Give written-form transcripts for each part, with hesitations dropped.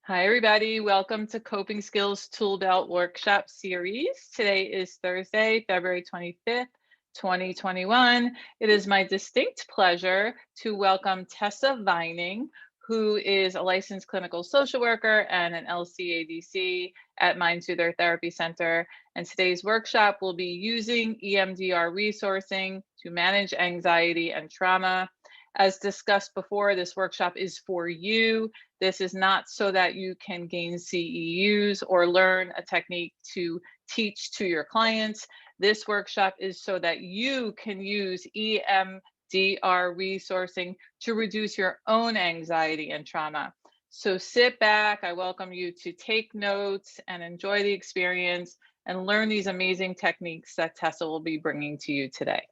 Hi, everybody. Welcome to Coping Skills Tool Belt Workshop Series. Today is Thursday, February 25th, 2021. It is my distinct pleasure to welcome Tessa Vining, who is a licensed clinical social worker and an LCADC at Mind Soother Therapy Center. And today's workshop will be using EMDR resourcing to manage anxiety and trauma. As discussed before, this workshop is for you. This is not so that you can gain CEUs or learn a technique to teach to your clients. This workshop is so that you can use EMDR resourcing to reduce your own anxiety and trauma. So sit back. I welcome you to take notes and enjoy the experience and learn these amazing techniques that Tessa will be bringing to you today.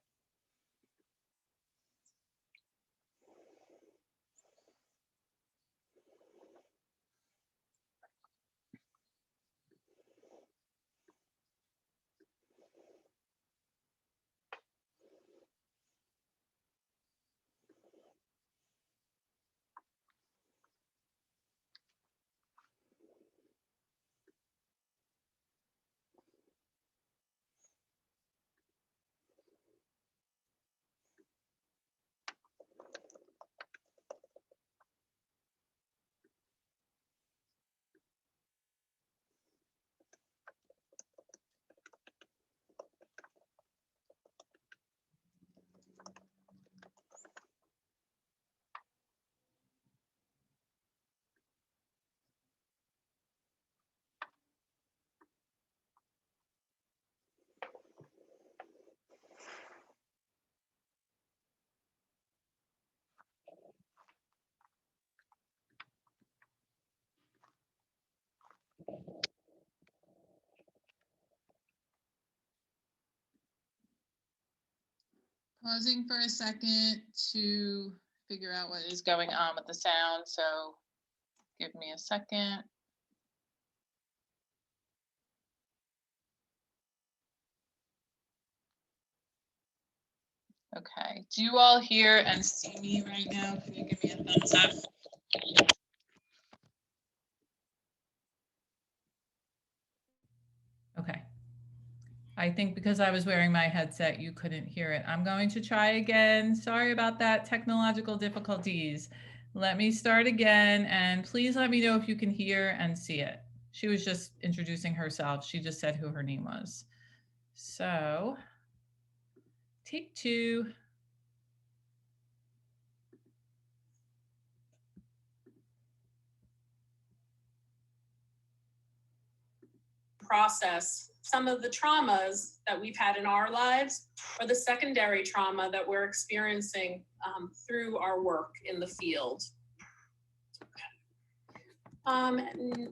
Pausing for a second to figure out what is going on with the sound, so give me a second. Okay, do you all hear and see me right now? Can you give me a thumbs up? Okay. I think because I was wearing my headset, you couldn't hear it. I'm going to try again. Sorry about that, technological difficulties. Let me start again, and please let me know if you can hear and see it. She was just introducing herself. She just said who her name was. So, take two. Process some of the traumas that we've had in our lives or the secondary trauma that we're experiencing through our work in the field.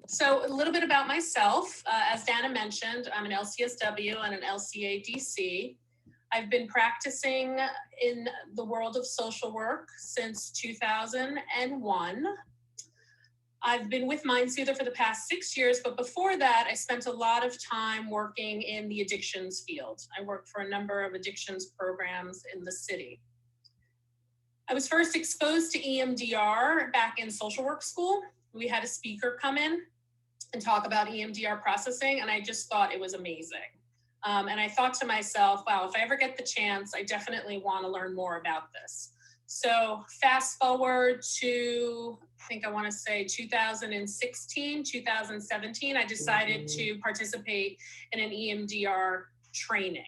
So a little bit about myself. As Dana mentioned, I'm an LCSW and an LCADC. I've been practicing in the world of social work since 2001. I've been with Mind Soother for the past 6 years, but before that, I spent a lot of time working in the addictions field. I worked for a number of addictions programs in the city. I was first exposed to EMDR back in social work school. We had a speaker come in and talk about EMDR processing, and I just thought it was amazing. And I thought to myself, wow, if I ever get the chance, I definitely want to learn more about this. So fast forward to, I think I want to say 2016, 2017, I decided to participate in an EMDR training.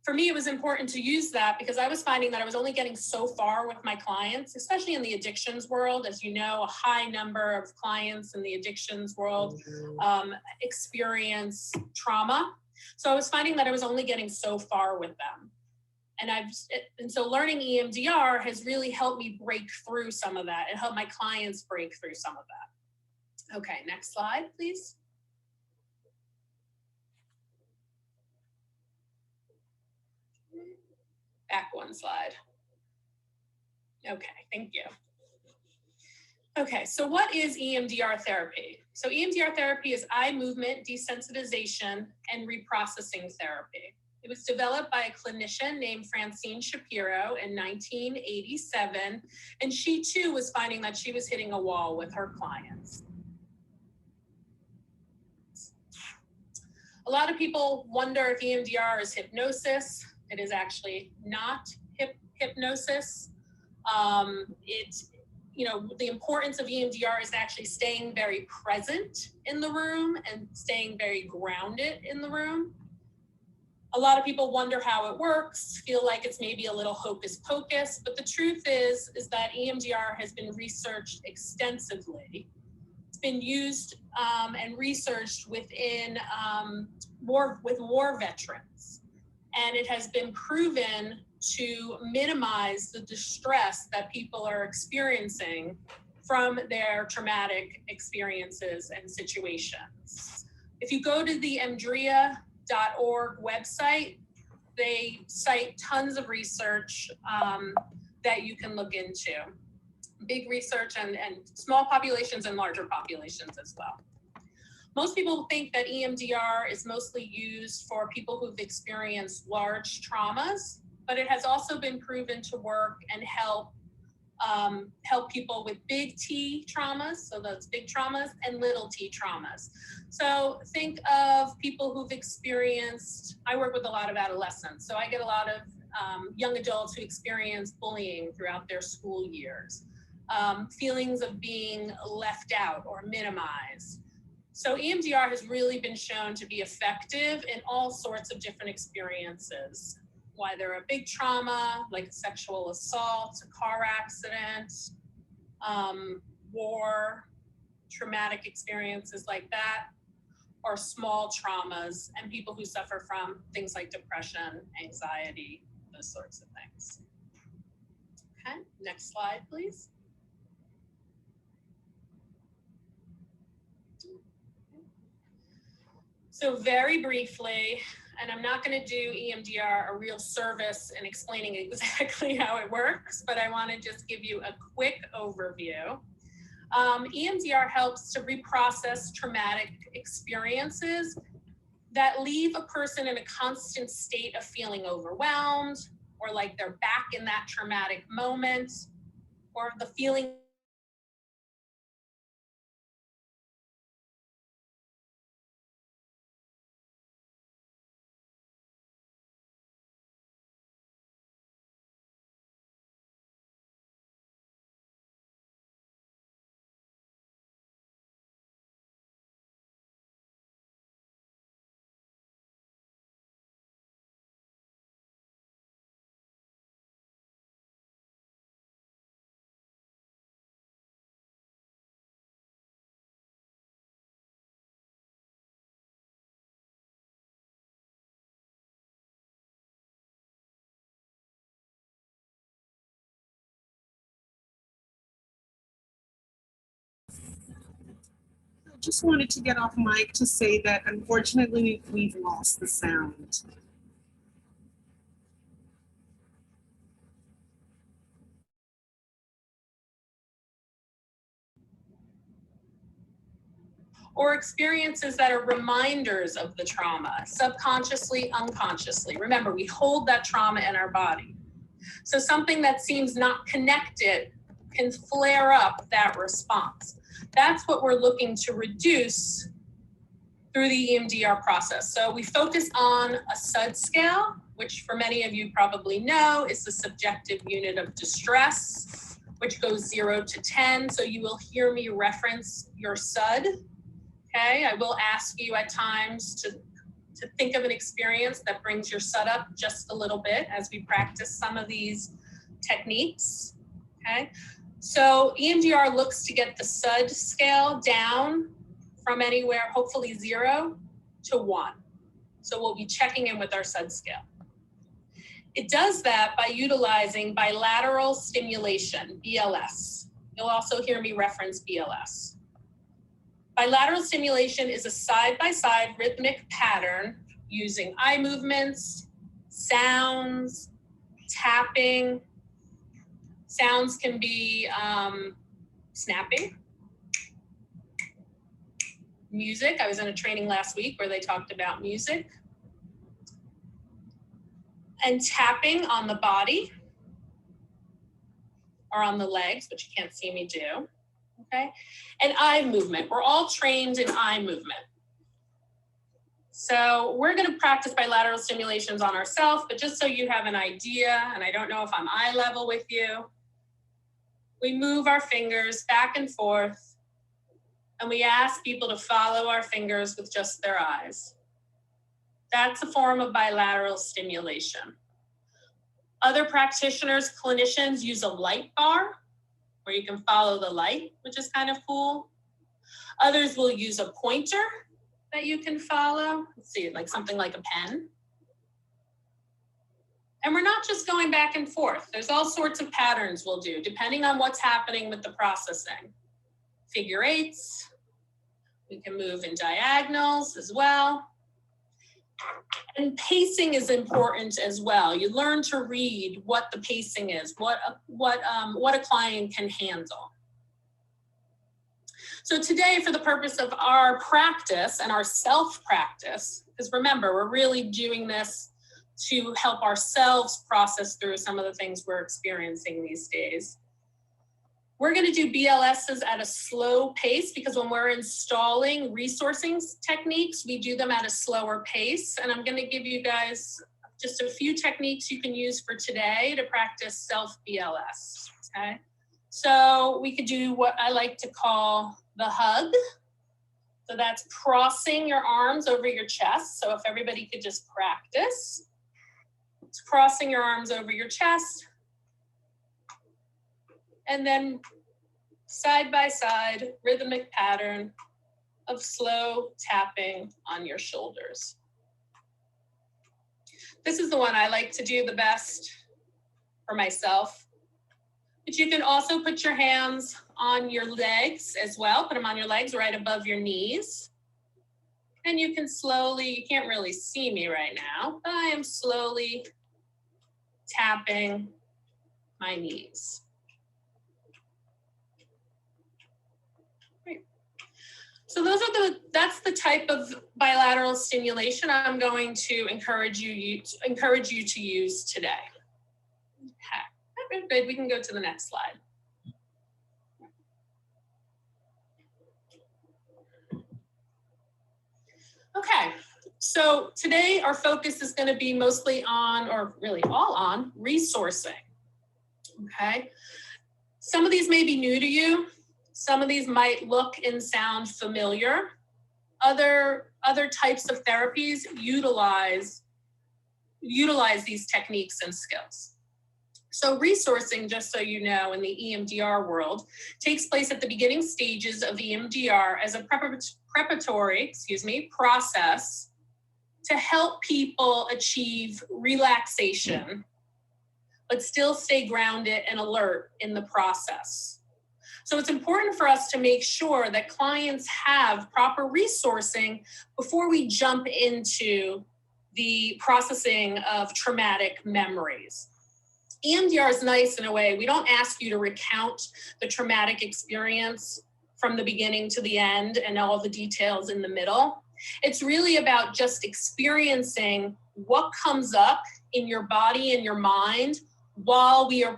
For me, it was important to use that because I was finding that I was only getting so far with my clients, especially in the addictions world. As you know, a high number of clients in the addictions world experience trauma. So I was finding that I was only getting so far with them. And so learning EMDR has really helped me break through some of that. It helped my clients break through some of that. Okay, next slide, please. Back one slide. Okay, thank you. Okay, so what is EMDR therapy? So EMDR therapy is eye movement desensitization and reprocessing therapy. It was developed by a clinician named Francine Shapiro in 1987, and she too was finding that she was hitting a wall with her clients. A lot of people wonder if EMDR is hypnosis. It is actually not hypnosis. The importance of EMDR is actually staying very present in the room and staying very grounded in the room. A lot of people wonder how it works, feel like it's maybe a little hocus pocus, but the truth is that EMDR has been researched extensively. It's been used and researched within war veterans, and it has been proven to minimize the distress that people are experiencing from their traumatic experiences and situations. If you go to the EMDR.org website, they cite tons of research that you can look into. Big research and small populations and larger populations as well. Most people think that EMDR is mostly used for people who've experienced large traumas, but it has also been proven to work and help people with big T traumas, so those big traumas, and little t traumas. So think of people who've experienced, I work with a lot of adolescents, so I get a lot of young adults who experience bullying throughout their school years, feelings of being left out or minimized. So EMDR has really been shown to be effective in all sorts of different experiences, whether a big trauma like a sexual assault, a car accident, war, traumatic experiences like that, or small traumas, and people who suffer from things like depression, anxiety, those sorts of things. Okay, next slide, please. So very briefly, and I'm not going to do EMDR a real service in explaining exactly how it works, but I want to just give you a quick overview. EMDR helps to reprocess traumatic experiences that leave a person in a constant state of feeling overwhelmed, or like they're back in that traumatic moment, or the feeling Just wanted to get off mic to say that unfortunately we've lost the sound. or experiences that are reminders of the trauma, subconsciously, unconsciously. Remember, we hold that trauma in our body. So something that seems not connected can flare up that response. That's what we're looking to reduce through the EMDR process. So we focus on a SUD scale, which for many of you probably know is the subjective unit of distress, which goes 0 to 10. So you will hear me reference your SUD. Okay, I will ask you at times to think of an experience that brings your SUD up just a little bit as we practice some of these techniques. Okay, so EMDR looks to get the SUD scale down from anywhere, hopefully 0 to 1. So we'll be checking in with our SUD scale. It does that by utilizing bilateral stimulation, BLS. You'll also hear me reference BLS. Bilateral stimulation is a side-by-side rhythmic pattern using eye movements, sounds, tapping. Sounds can be snapping. Music, I was in a training last week where they talked about music. and tapping on the body or on the legs, which you can't see me do, okay? And eye movement. We're all trained in eye movement. So we're gonna practice bilateral stimulations on ourselves, but just so you have an idea, and I don't know if I'm eye level with you, we move our fingers back and forth, and we ask people to follow our fingers with just their eyes. That's a form of bilateral stimulation. Other practitioners, clinicians use a light bar where you can follow the light, which is kind of cool. Others will use a pointer that you can follow. Let's see, like something like a pen. And we're not just going back and forth. There's all sorts of patterns we'll do depending on what's happening with the processing. Figure eights, we can move in diagonals as well. And pacing is important as well. You learn to read what the pacing is, what a client can handle. So today, for the purpose of our practice and our self-practice, because remember, we're really doing this to help ourselves process through some of the things we're experiencing these days. We're going to do BLSs at a slow pace because when we're installing resourcing techniques, we do them at a slower pace. And I'm going to give you guys just a few techniques you can use for today to practice self-BLS, okay? So we could do what I like to call the hug. So that's crossing your arms over your chest. So if everybody could just practice. It's crossing your arms over your chest. And then side by side, rhythmic pattern of slow tapping on your shoulders. This is the one I like to do the best for myself. But you can also put your hands on your legs as well. Put them on your legs right above your knees. And you can slowly, you can't really see me right now, but I am slowly tapping my knees. So that's the type of bilateral stimulation I'm going to encourage you to use today. Okay, good, we can go to the next slide. Okay, so today our focus is going to be mostly on, or really all on, resourcing. Okay, some of these may be new to you. Some of these might look and sound familiar. Other types of therapies utilize these techniques and skills. So resourcing, just so you know, in the EMDR world, takes place at the beginning stages of EMDR as a preparatory process to help people achieve relaxation, but still stay grounded and alert in the process. So it's important for us to make sure that clients have proper resourcing before we jump into the processing of traumatic memories. EMDR is nice in a way. We don't ask you to recount the traumatic experience from the beginning to the end and all the details in the middle. It's really about just experiencing what comes up in your body and your mind while we are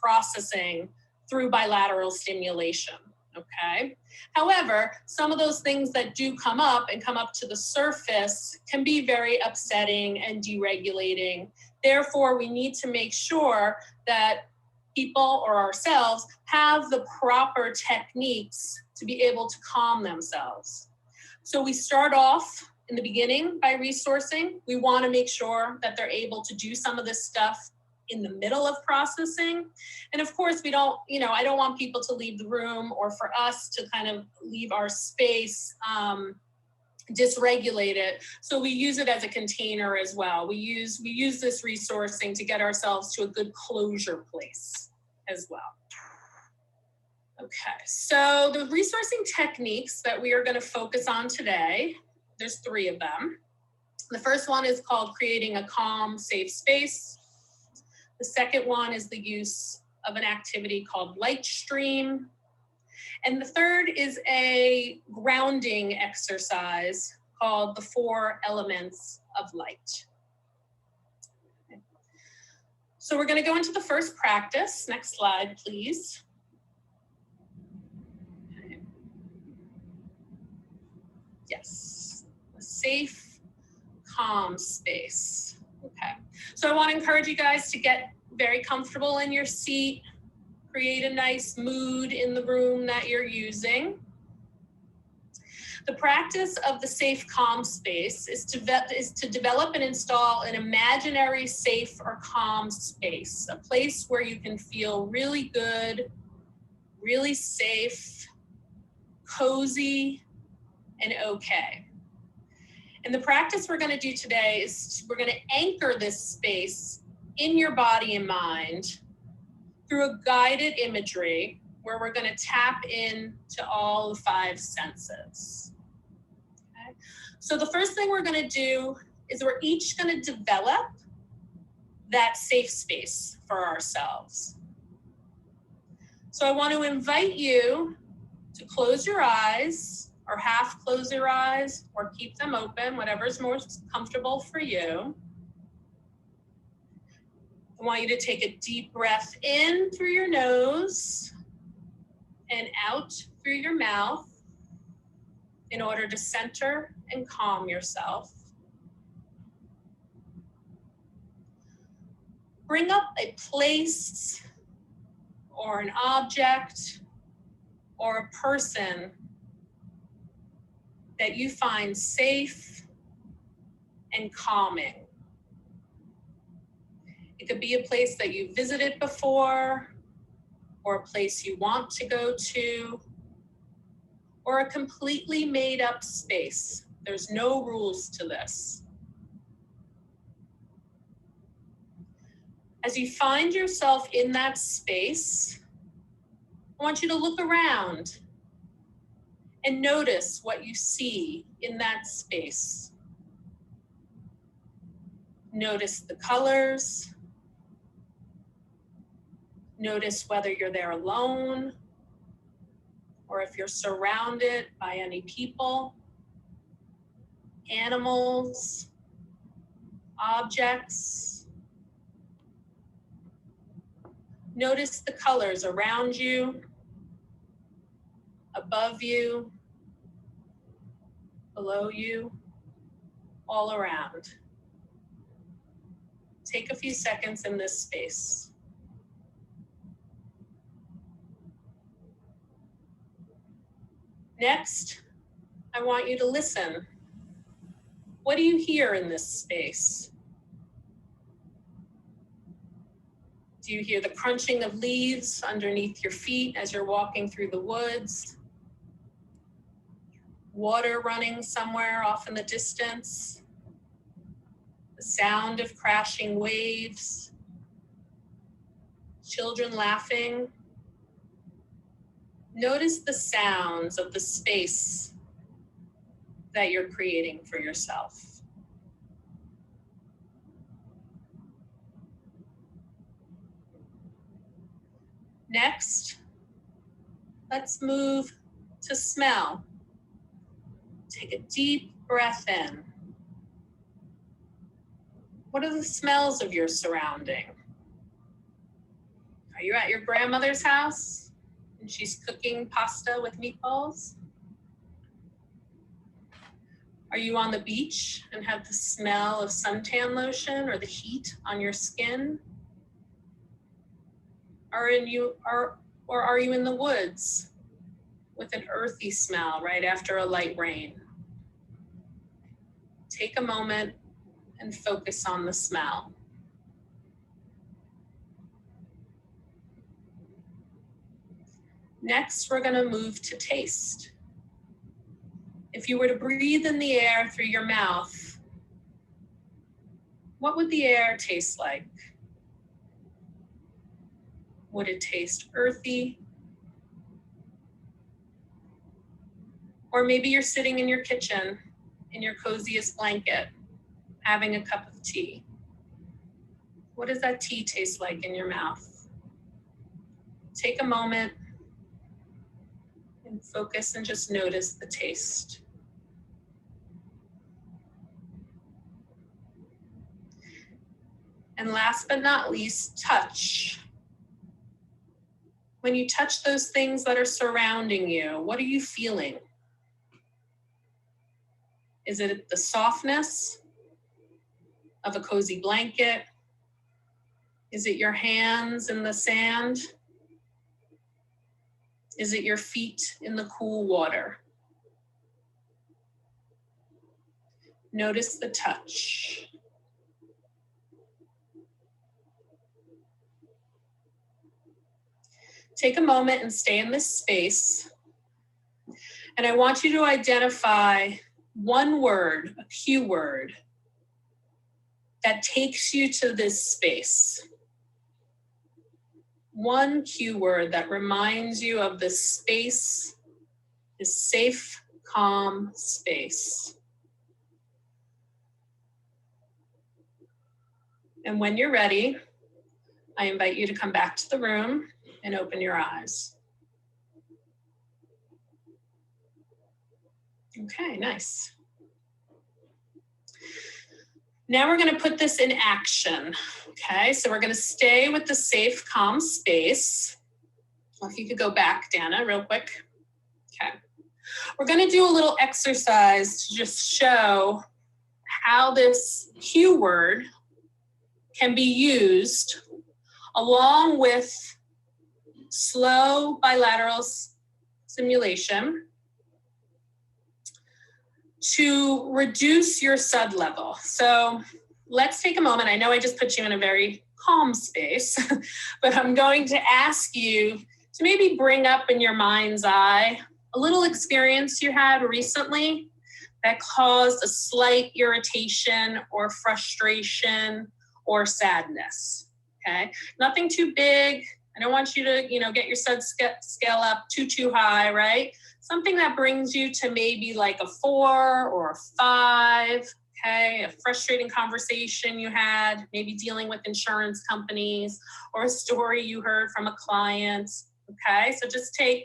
processing through bilateral stimulation, okay? However, some of those things that do come up and come up to the surface can be very upsetting and deregulating. Therefore, we need to make sure that people or ourselves have the proper techniques to be able to calm themselves. So we start off in the beginning by resourcing. We want to make sure that they're able to do some of this stuff in the middle of processing. And of course, we don't, I don't want people to leave the room or for us to kind of leave our space dysregulated. So we use it as a container as well. We use this resourcing to get ourselves to a good closure place as well. Okay, so the resourcing techniques that we are going to focus on today, there's 3 of them. The first one is called creating a calm, safe space. The second one is the use of an activity called light stream. And the third is a grounding exercise called the 4 elements of light. So we're going to go into the first practice. Next slide, please. Okay. Yes, a safe, calm space. Okay, so I want to encourage you guys to get very comfortable in your seat, create a nice mood in the room that you're using. The practice of the safe, calm space is to develop and install an imaginary safe or calm space, a place where you can feel really good, really safe, cozy, and okay. And the practice we're going to do today is we're going to anchor this space in your body and mind through a guided imagery where we're going to tap into all the 5 senses. Okay? So the first thing we're going to do is we're each going to develop that safe space for ourselves. So I want to invite you to close your eyes, or half close your eyes, or keep them open, whatever's most comfortable for you. I want you to take a deep breath in through your nose and out through your mouth in order to center and calm yourself. Bring up a place or an object or a person that you find safe and calming. It could be a place that you visited before, or a place you want to go to, or a completely made up space. There's no rules to this. As you find yourself in that space, I want you to look around and notice what you see in that space. Notice the colors. Notice whether you're there alone or if you're surrounded by any people, animals, objects. Notice the colors around you, above you, below you, all around. Take a few seconds in this space. Next, I want you to listen. What do you hear in this space? Do you hear the crunching of leaves underneath your feet as you're walking through the woods? Water running somewhere off in the distance? The sound of crashing waves? Children laughing? Notice the sounds of the space that you're creating for yourself. Next, let's move to smell. Take a deep breath in. What are the smells of your surrounding? Are you at your grandmother's house and she's cooking pasta with meatballs? Are you on the beach and have the smell of suntan lotion or the heat on your skin? Or are you in the woods with an earthy smell right after a light rain? Take a moment and focus on the smell. Next, we're going to move to taste. If you were to breathe in the air through your mouth, what would the air taste like? Would it taste earthy? Or maybe you're sitting in your kitchen in your coziest blanket, having a cup of tea. What does that tea taste like in your mouth? Take a moment and focus and just notice the taste. And last but not least, touch. When you touch those things that are surrounding you, what are you feeling? Is it the softness of a cozy blanket? Is it your hands in the sand? Is it your feet in the cool water? Notice the touch. Take a moment and stay in this space. And I want you to identify one word, a cue word, that takes you to this space. One cue word that reminds you of this space, this safe, calm space. And when you're ready, I invite you to come back to the room and open your eyes. Okay, nice. Now we're going to put this in action. Okay, so we're going to stay with the safe, calm space. Well, if you could go back, Dana, real quick. Okay. We're going to do a little exercise to just show how this cue word can be used along with slow bilateral simulation to reduce your SUD level. So let's take a moment. I know I just put you in a very calm space, but I'm going to ask you to maybe bring up in your mind's eye a little experience you had recently that caused a slight irritation or frustration or sadness, okay? Nothing too big. I don't want you to, get your SUD scale up too high, right? Something that brings you to maybe like a 4 or a 5, okay? A frustrating conversation you had, maybe dealing with insurance companies, or a story you heard from a client, okay? So just take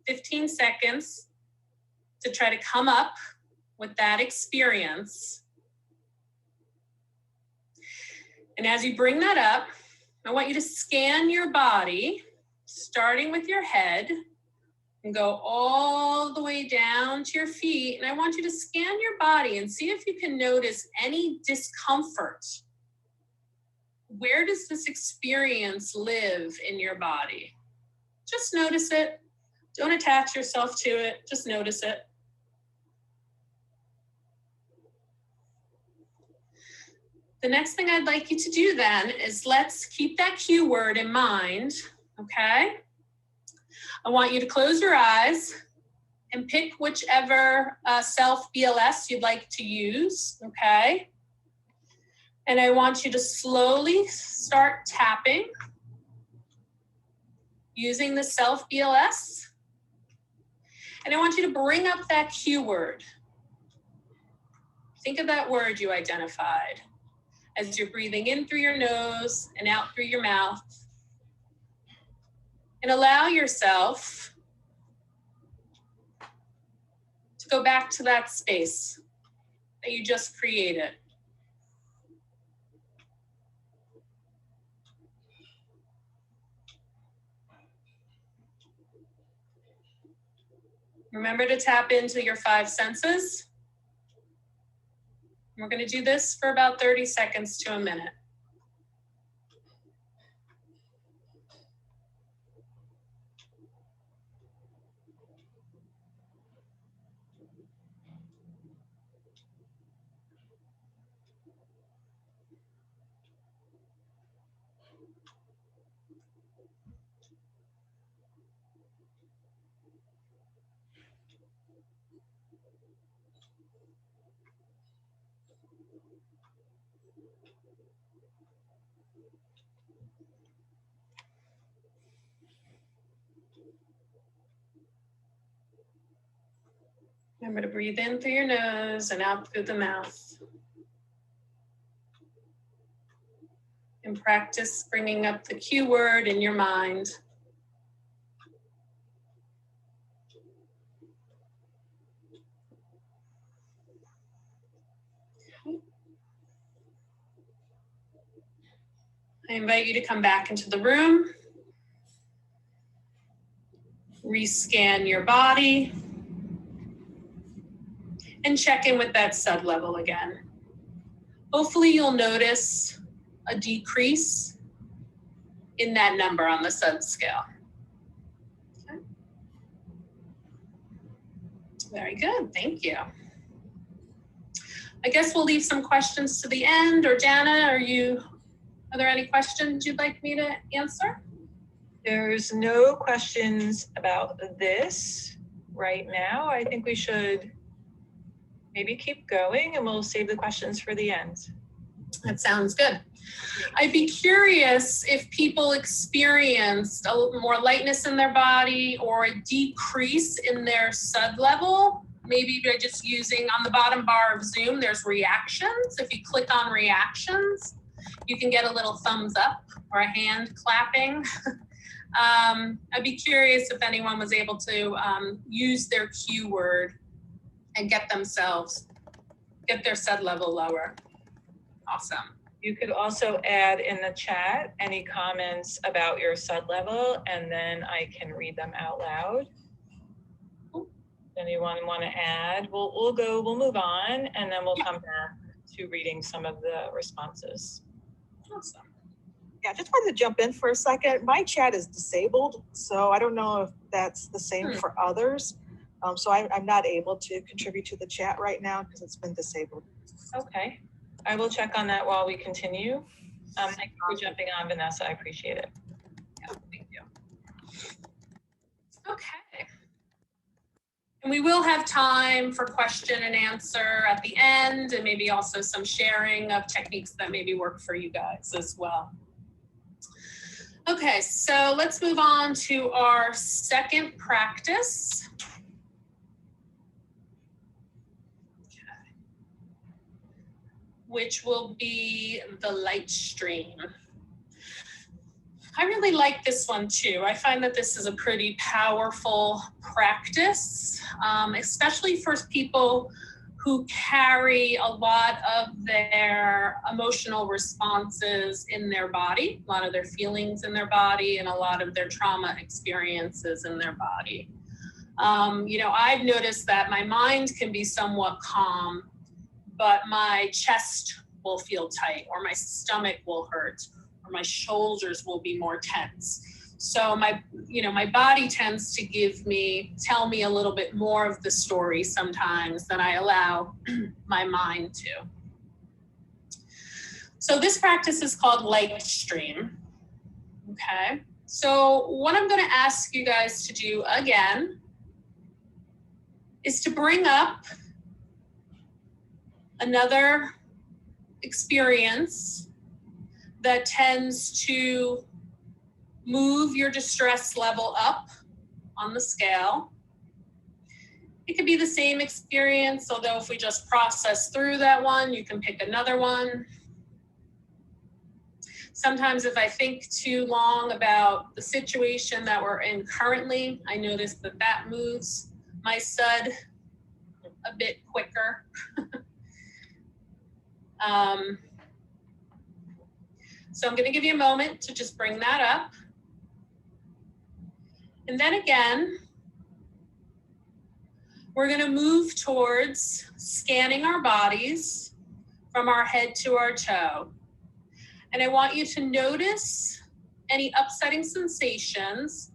15 seconds to try to come up with that experience. And as you bring that up, I want you to scan your body, starting with your head, and go all the way down to your feet. And I want you to scan your body and see if you can notice any discomfort. Where does this experience live in your body? Just notice it. Don't attach yourself to it. Just notice it. The next thing I'd like you to do then is let's keep that cue word in mind, okay? I want you to close your eyes and pick whichever self-BLS you'd like to use, okay? And I want you to slowly start tapping using the self-BLS. And I want you to bring up that cue word. Think of that word you identified as you're breathing in through your nose and out through your mouth. And allow yourself to go back to that space that you just created. Remember to tap into your 5 senses. We're going to do this for about 30 seconds to a minute. Remember to breathe in through your nose and out through the mouth. And practice bringing up the cue word in your mind. I invite you to come back into the room, rescan your body, and check in with that SUD level again. Hopefully you'll notice a decrease in that number on the SUD scale. Okay. Very good, thank you. I guess we'll leave some questions to the end, or Jana, are there any questions you'd like me to answer? There's no questions about this right now. I think we should maybe keep going and we'll save the questions for the end. That sounds good. I'd be curious if people experienced a little more lightness in their body or a decrease in their SUD level. Maybe by just using, on the bottom bar of Zoom, there's reactions. If you click on reactions, you can get a little thumbs up or a hand clapping. I'd be curious if anyone was able to use their cue word and get their SUD level lower. Awesome. You could also add in the chat any comments about your SUD level, and then I can read them out loud. Anyone want to add? We'll move on, and then we'll come back to reading some of the responses. Awesome. Yeah, just wanted to jump in for a second. My chat is disabled, so I don't know if that's the same for others. So I'm not able to contribute to the chat right now because it's been disabled. Okay, I will check on that while we continue. Thank you for jumping on, Vanessa. I appreciate it. Yeah, thank you. Okay. And we will have time for question and answer at the end, and maybe also some sharing of techniques that maybe work for you guys as well. Okay, so let's move on to our second practice. Okay. Which will be the light stream. I really like this one too. I find that this is a pretty powerful practice, especially for people who carry a lot of their emotional responses in their body, a lot of their feelings in their body, and a lot of their trauma experiences in their body. You know, I've noticed that my mind can be somewhat calm, but my chest will feel tight, or my stomach will hurt, or my shoulders will be more tense. So my body tends to tell me a little bit more of the story sometimes than I allow my mind to. So this practice is called light stream. Okay. So what I'm going to ask you guys to do again is to bring up another experience that tends to move your distress level up on the scale. It could be the same experience, although if we just process through that one, you can pick another one. Sometimes if I think too long about the situation that we're in currently, I notice that that moves my SUD a bit quicker. So I'm going to give you a moment to just bring that up. And then again, we're going to move towards scanning our bodies from our head to our toe. And I want you to notice any upsetting sensations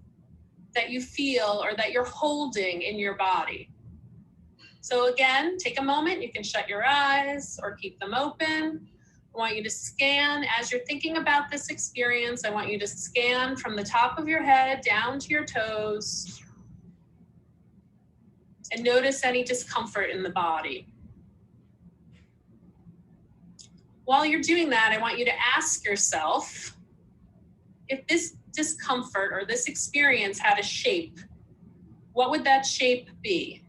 that you feel or that you're holding in your body. So again, take a moment. You can shut your eyes or keep them open. I want you to scan as you're thinking about this experience. I want you to scan from the top of your head down to your toes and notice any discomfort in the body. While you're doing that, I want you to ask yourself if this discomfort or this experience had a shape, what would that shape be?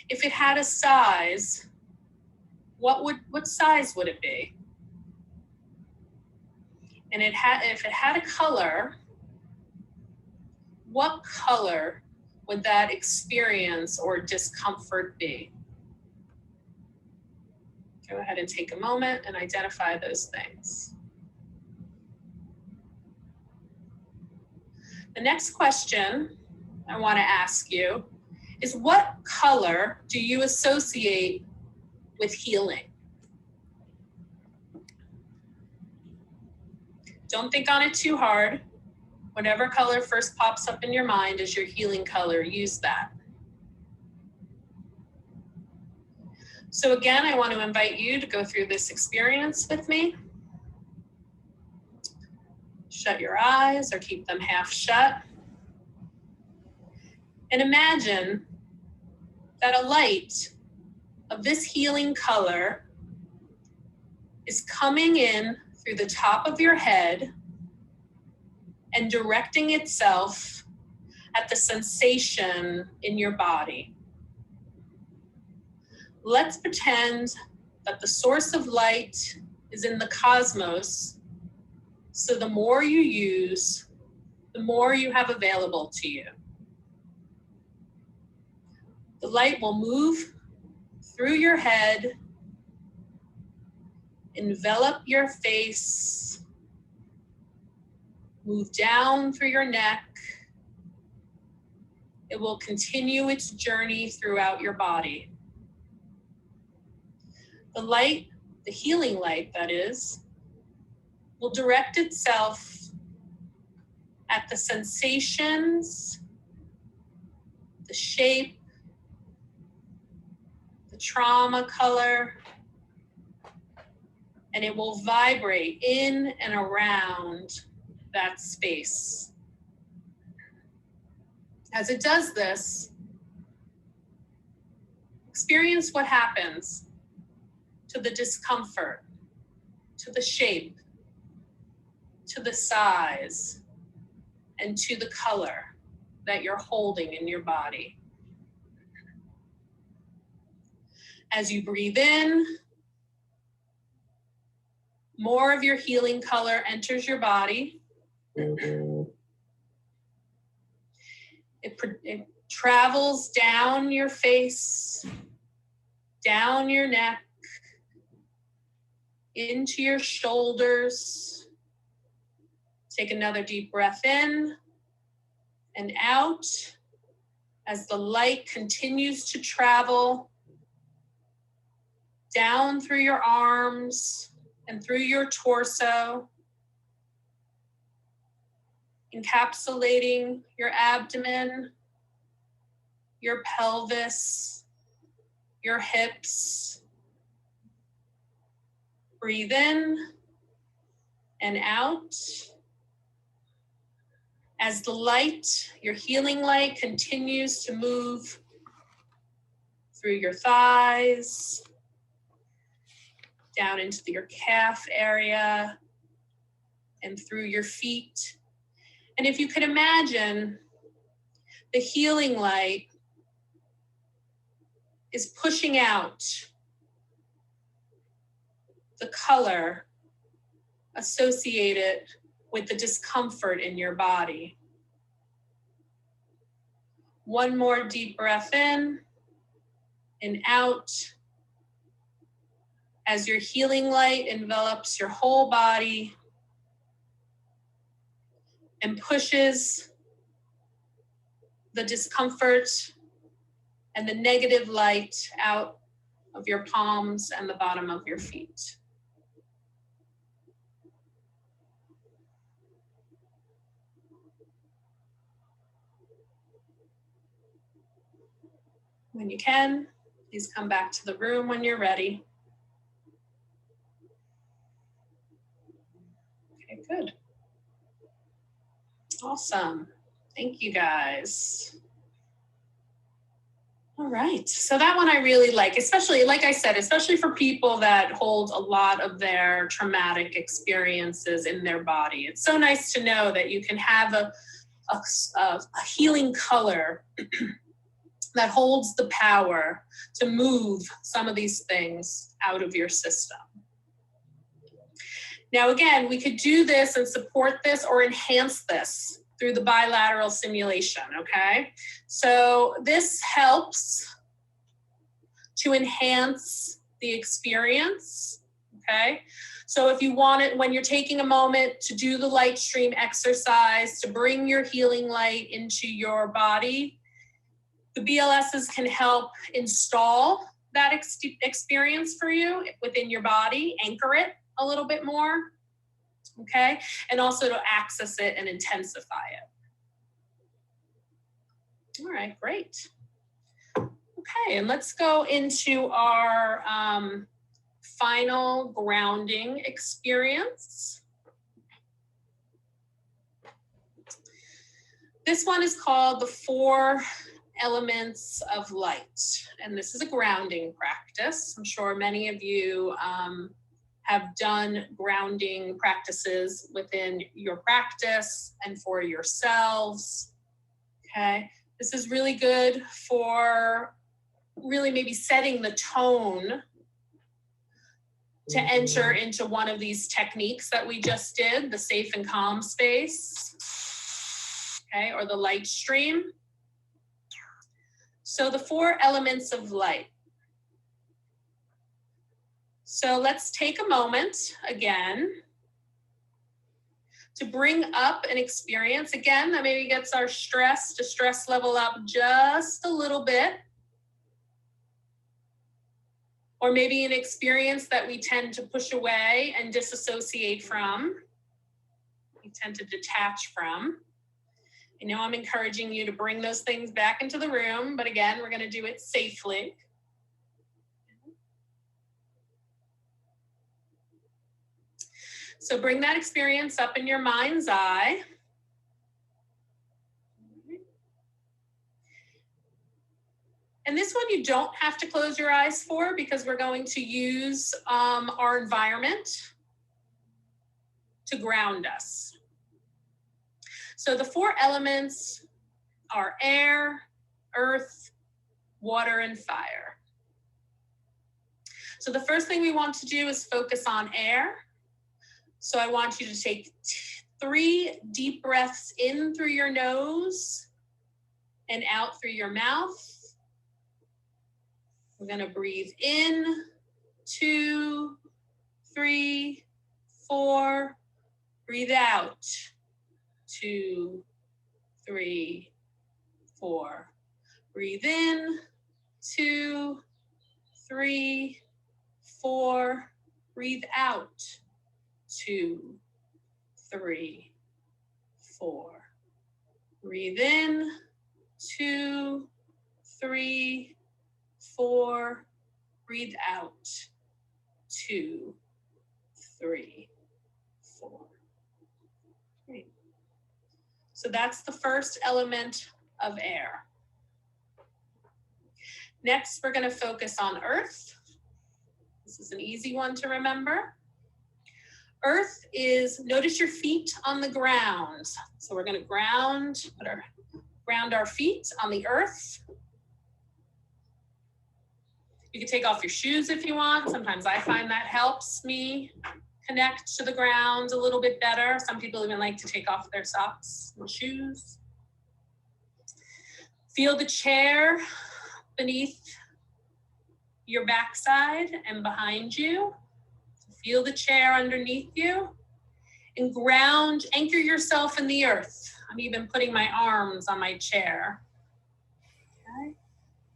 If it had a size, what size would it be? And if it had a color, what color would that experience or discomfort be? Go ahead and take a moment and identify those things. The next question I want to ask you is, what color do you associate with healing? Don't think on it too hard. Whatever color first pops up in your mind as your healing color, use that. So again, I want to invite you to go through this experience with me. Shut your eyes or keep them half shut. And imagine that a light of this healing color is coming in through the top of your head and directing itself at the sensation in your body. Let's pretend that the source of light is in the cosmos, so the more you use, the more you have available to you. The light will move through your head, envelop your face, move down through your neck. It will continue its journey throughout your body. The light, the healing light that is, will direct itself at the sensations, the shape, the trauma color, and it will vibrate in and around that space. As it does this, experience what happens to the discomfort, to the shape, to the size, and to the color that you're holding in your body. As you breathe in, more of your healing color enters your body. It travels down your face, down your neck, into your shoulders. Take another deep breath in and out as the light continues to travel down through your arms and through your torso, encapsulating your abdomen, your pelvis, your hips. Breathe in and out. As the light, your healing light, continues to move through your thighs, down into your calf area, and through your feet. And if you could imagine, the healing light is pushing out the color associated with the discomfort in your body. One more deep breath in and out as your healing light envelops your whole body and pushes the discomfort and the negative light out of your palms and the bottom of your feet. When you can, please come back to the room when you're ready. Okay, good. Awesome. Thank you, guys. All right, so that one I really like, especially, like I said, especially for people that hold a lot of their traumatic experiences in their body. It's so nice to know that you can have a healing color that holds the power to move some of these things out of your system. Now, again, we could do this and support this or enhance this through the bilateral simulation, okay? So this helps to enhance the experience, okay? So if you want it, when you're taking a moment to do the light stream exercise, to bring your healing light into your body, the BLSs can help install that experience for you within your body, anchor it a little bit more, okay? And also to access it and intensify it. All right, great. Okay, and let's go into our final grounding experience. This one is called the 4 elements of light, and this is a grounding practice. I'm sure many of you have done grounding practices within your practice and for yourselves, okay? This is really good for really maybe setting the tone to enter into one of these techniques that we just did, the safe and calm space, okay, or the light stream. So the 4 elements of light. So let's take a moment again to bring up an experience again that maybe gets our stress level up just a little bit. Or maybe an experience that we tend to push away and disassociate from. We tend to detach from. I know I'm encouraging you to bring those things back into the room, but again, we're going to do it safely. So bring that experience up in your mind's eye. And this one you don't have to close your eyes for, because we're going to use our environment to ground us. So the 4 elements are air, earth, water, and fire. So the first thing we want to do is focus on air. So I want you to take 3 deep breaths in through your nose and out through your mouth. We're going to breathe in, 2, 3, 4. Breathe out, 2, 3, 4. Breathe in, 2, 3, 4. Breathe out, 2, 3, 4. Breathe in, 2, 3, 4. Breathe out, 2, 3, 4. Great. So that's the first element of air. Next, we're going to focus on earth. This is an easy one to remember. Earth is, notice your feet on the ground. So we're going to ground our feet on the earth. You can take off your shoes if you want. Sometimes I find that helps me connect to the ground a little bit better. Some people even like to take off their socks and shoes. Feel the chair beneath your backside and behind you. Feel the chair underneath you. And ground, anchor yourself in the earth. I'm even putting my arms on my chair. Okay.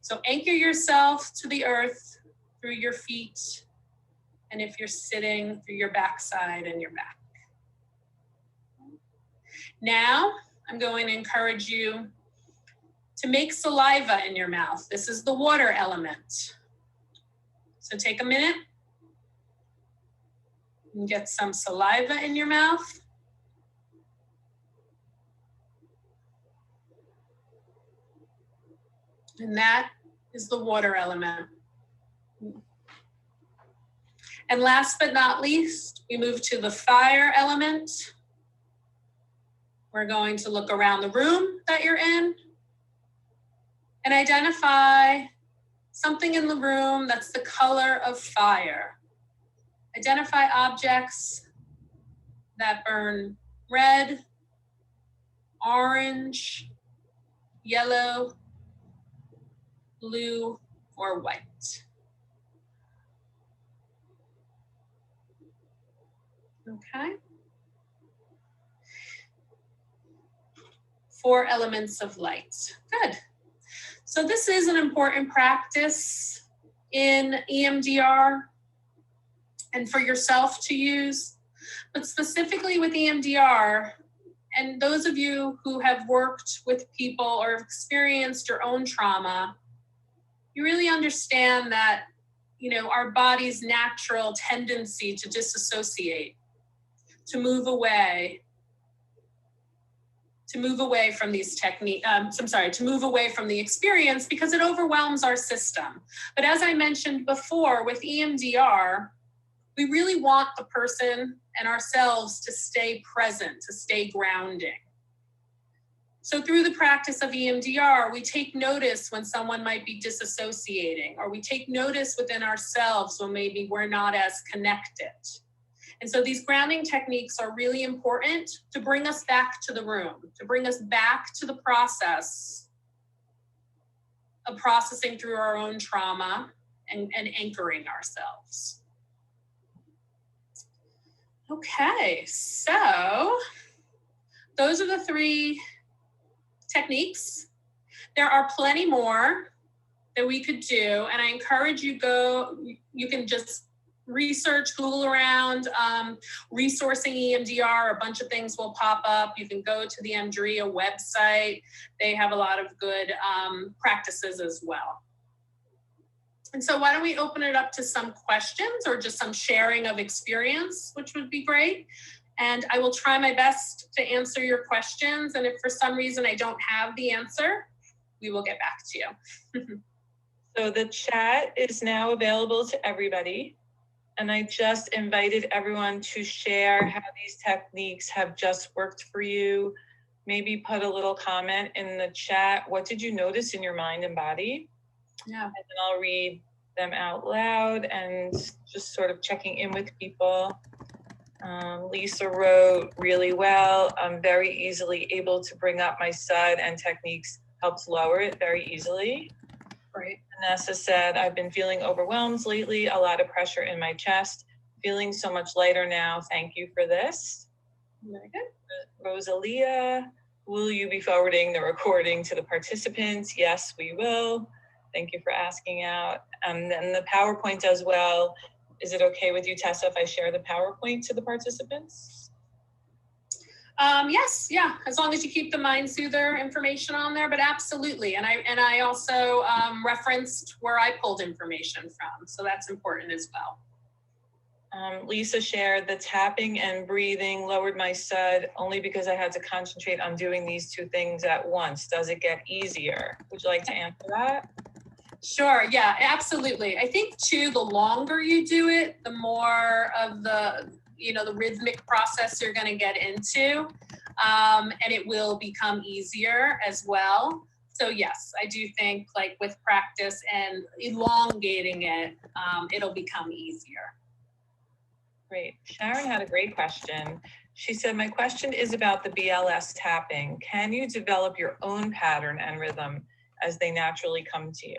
So anchor yourself to the earth through your feet, and if you're sitting, through your backside and your back. Now, I'm going to encourage you to make saliva in your mouth. This is the water element. So take a minute and get some saliva in your mouth. And that is the water element. And last but not least, we move to the fire element. We're going to look around the room that you're in and identify something in the room that's the color of fire. Identify objects that burn red, orange, yellow, blue, or white. Okay. 4 elements of light. Good. So this is an important practice in EMDR and for yourself to use, but specifically with EMDR, and those of you who have worked with people or experienced your own trauma, you really understand that, you know, our body's natural tendency to disassociate, to move away from these techniques, to move away from the experience because it overwhelms our system. But as I mentioned before, with EMDR, we really want the person and ourselves to stay present, to stay grounding. So through the practice of EMDR, we take notice when someone might be disassociating, or we take notice within ourselves when maybe we're not as connected. And so these grounding techniques are really important to bring us back to the room, to bring us back to the process of processing through our own trauma and anchoring ourselves. Okay, so those are the 3 techniques. There are plenty more that we could do, and I encourage you you can just research, Google around, resourcing EMDR, a bunch of things will pop up. You can go to the Andrea website. They have a lot of good practices as well. And so why don't we open it up to some questions or just some sharing of experience, which would be great. And I will try my best to answer your questions. And if for some reason I don't have the answer, we will get back to you. So the chat is now available to everybody. And I just invited everyone to share how these techniques have just worked for you. Maybe put a little comment in the chat. What did you notice in your mind and body? Yeah. And then I'll read them out loud and just sort of checking in with people. Lisa wrote, really well. I'm very easily able to bring up my sud, and techniques helps lower it very easily. Great. Vanessa said, I've been feeling overwhelmed lately, a lot of pressure in my chest, feeling so much lighter now. Thank you for this. Very good. Rosalia, will you be forwarding the recording to the participants? Yes, we will. Thank you for asking out. And then the PowerPoint as well. Is it okay with you, Tessa, if I share the PowerPoint to the participants? Yes, yeah, as long as you keep the Mind Soother information on there, but absolutely. And I also referenced where I pulled information from, so that's important as well. Lisa shared the tapping and breathing lowered my SUD only because I had to concentrate on doing these 2 things at once. Does it get easier? Would you like to answer that? Sure, yeah, absolutely. I think too, the longer you do it, the more of the rhythmic process you're going to get into, and it will become easier as well. So yes, I do think like with practice and elongating it, it'll become easier. Great. Sharon had a great question. She said, my question is about the BLS tapping. Can you develop your own pattern and rhythm as they naturally come to you?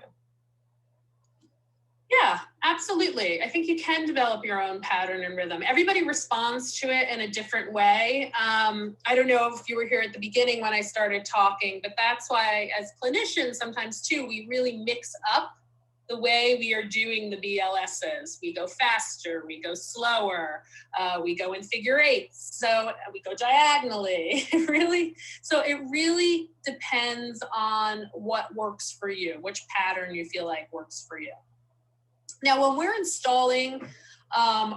Yeah, absolutely. I think you can develop your own pattern and rhythm. Everybody responds to it in a different way. I don't know if you were here at the beginning when I started talking, but that's why as clinicians sometimes too, we really mix up the way we are doing the BLSs. We go faster, we go slower, we go in figure eights, so we go diagonally, really. So it really depends on what works for you, which pattern you feel like works for you. Now, when we're installing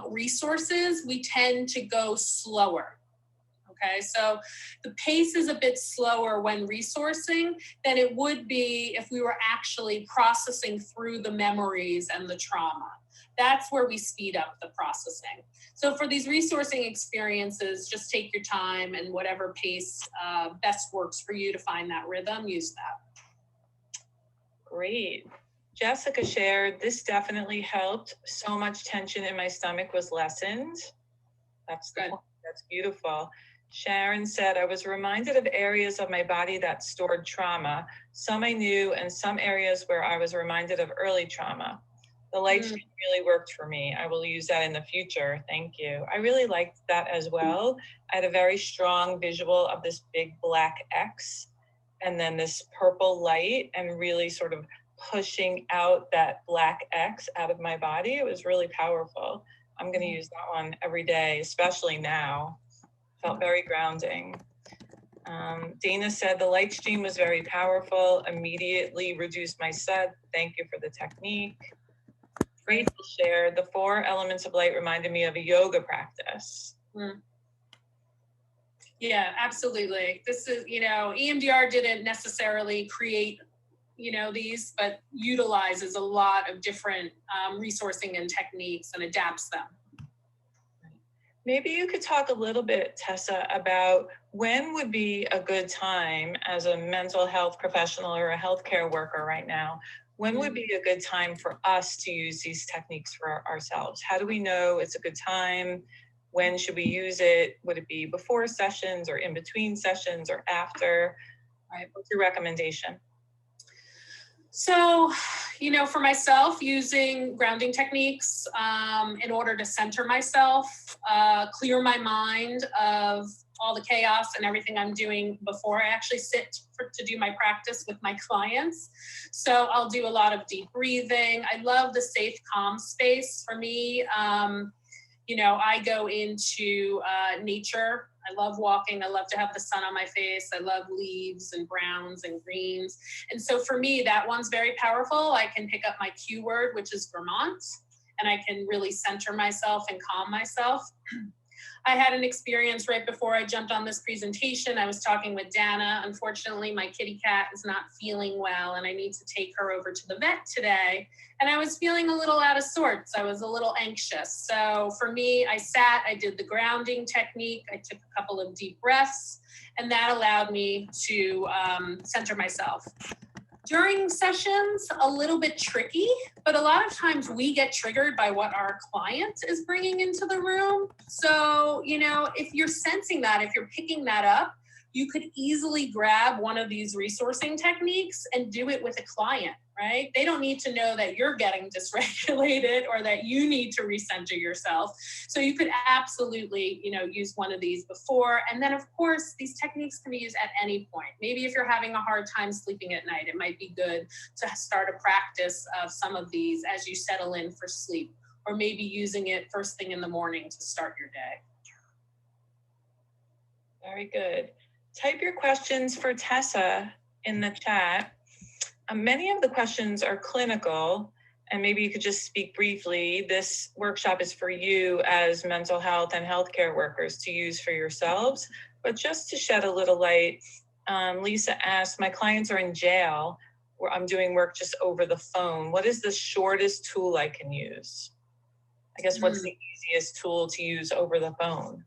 resources, we tend to go slower. Okay, so the pace is a bit slower when resourcing than it would be if we were actually processing through the memories and the trauma. That's where we speed up the processing. So for these resourcing experiences, just take your time and whatever pace best works for you to find that rhythm, use that. Great. Jessica shared, this definitely helped. So much tension in my stomach was lessened. That's good. That's beautiful. Sharon said, I was reminded of areas of my body that stored trauma. Some I knew and some areas where I was reminded of early trauma. The light stream really worked for me. I will use that in the future. Thank you. I really liked that as well. I had a very strong visual of this big black X and then this purple light and really sort of pushing out that black X out of my body. It was really powerful. I'm going to use that one every day, especially now. Felt very grounding. Dana said the light stream was very powerful, immediately reduced my SUD. Thank you for the technique. Rachel shared the 4 elements of light reminded me of a yoga practice. Yeah, absolutely. This is, EMDR didn't necessarily create, these, but utilizes a lot of different resourcing and techniques and adapts them. Maybe you could talk a little bit, Tessa, about when would be a good time as a mental health professional or a healthcare worker right now, when would be a good time for us to use these techniques for ourselves? How do we know it's a good time? When should we use it? Would it be before sessions or in between sessions or after? All right, what's your recommendation? So, for myself, using grounding techniques in order to center myself, clear my mind of all the chaos and everything I'm doing before I actually sit to do my practice with my clients. So I'll do a lot of deep breathing. I love the safe, calm space. For me, I go into nature. I love walking. I love to have the sun on my face. I love leaves and browns and greens. And so for me, that one's very powerful. I can pick up my cue word, which is Vermont, and I can really center myself and calm myself. I had an experience right before I jumped on this presentation. I was talking with Dana. Unfortunately, my kitty cat is not feeling well, and I need to take her over to the vet today. And I was feeling a little out of sorts. I was a little anxious. So for me, I sat, I did the grounding technique. I took a couple of deep breaths, and that allowed me to center myself. During sessions, a little bit tricky, but a lot of times we get triggered by what our client is bringing into the room. So, if you're sensing that, if you're picking that up, you could easily grab one of these resourcing techniques and do it with a client, right? They don't need to know that you're getting dysregulated or that you need to recenter yourself. So you could absolutely, use one of these before. And then of course, these techniques can be used at any point. Maybe if you're having a hard time sleeping at night, it might be good to start a practice of some of these as you settle in for sleep, or maybe using it first thing in the morning to start your day. Very good. Type your questions for Tessa in the chat. Many of the questions are clinical, and maybe you could just speak briefly. This workshop is for you as mental health and healthcare workers to use for yourselves. But just to shed a little light, Lisa asked, my clients are in jail where I'm doing work just over the phone. What is the shortest tool I can use? I guess what's the easiest tool to use over the phone?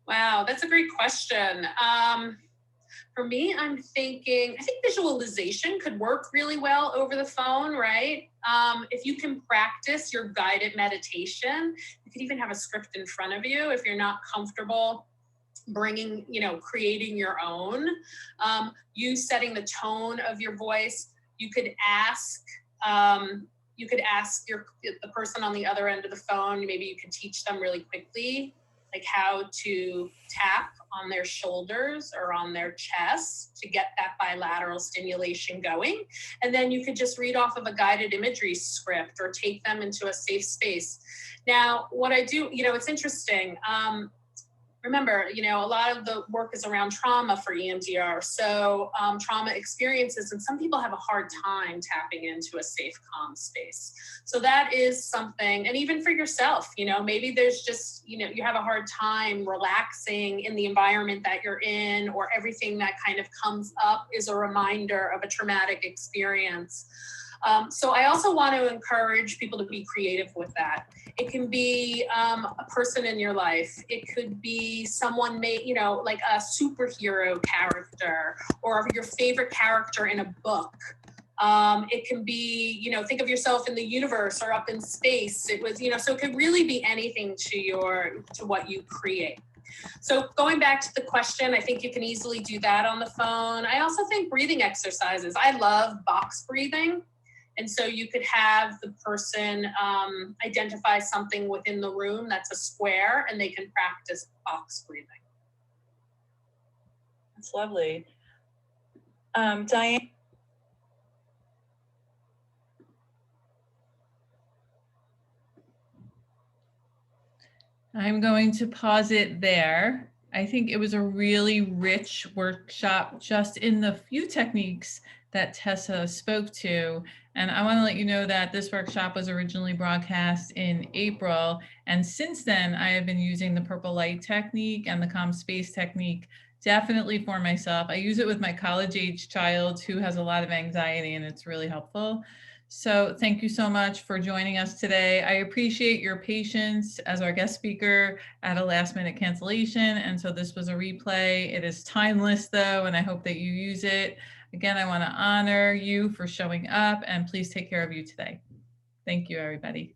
Wow, that's a great question. For me, I think visualization could work really well over the phone, right? If you can practice your guided meditation, you could even have a script in front of you if you're not comfortable bringing, creating your own. You setting the tone of your voice. You could ask the person on the other end of the phone, maybe you could teach them really quickly, like how to tap on their shoulders or on their chest to get that bilateral stimulation going. And then you could just read off of a guided imagery script or take them into a safe space. Now, what I do, it's interesting. Remember, a lot of the work is around trauma for EMDR. So trauma experiences, and some people have a hard time tapping into a safe, calm space. So that is something, and even for yourself, maybe there's just, you have a hard time relaxing in the environment that you're in, or everything that kind of comes up is a reminder of a traumatic experience. So I also want to encourage people to be creative with that. It can be a person in your life. It could be someone like a superhero character or your favorite character in a book. It can be, think of yourself in the universe or up in space. It was, so it could really be anything to what you create. So going back to the question, I think you can easily do that on the phone. I also think breathing exercises. I love box breathing. And so you could have the person identify something within the room that's a square, and they can practice box breathing. That's lovely. Diane? I'm going to pause it there. I think it was a really rich workshop just in the few techniques that Tessa spoke to. And I want to let you know that this workshop was originally broadcast in April. And since then, I have been using the purple light technique and the calm space technique definitely for myself. I use it with my college-age child who has a lot of anxiety, and it's really helpful. So thank you so much for joining us today. I appreciate your patience as our guest speaker at a last minute cancellation. And so this was a replay. It is timeless though, and I hope that you use it. Again, I want to honor you for showing up, and please take care of you today. Thank you, everybody.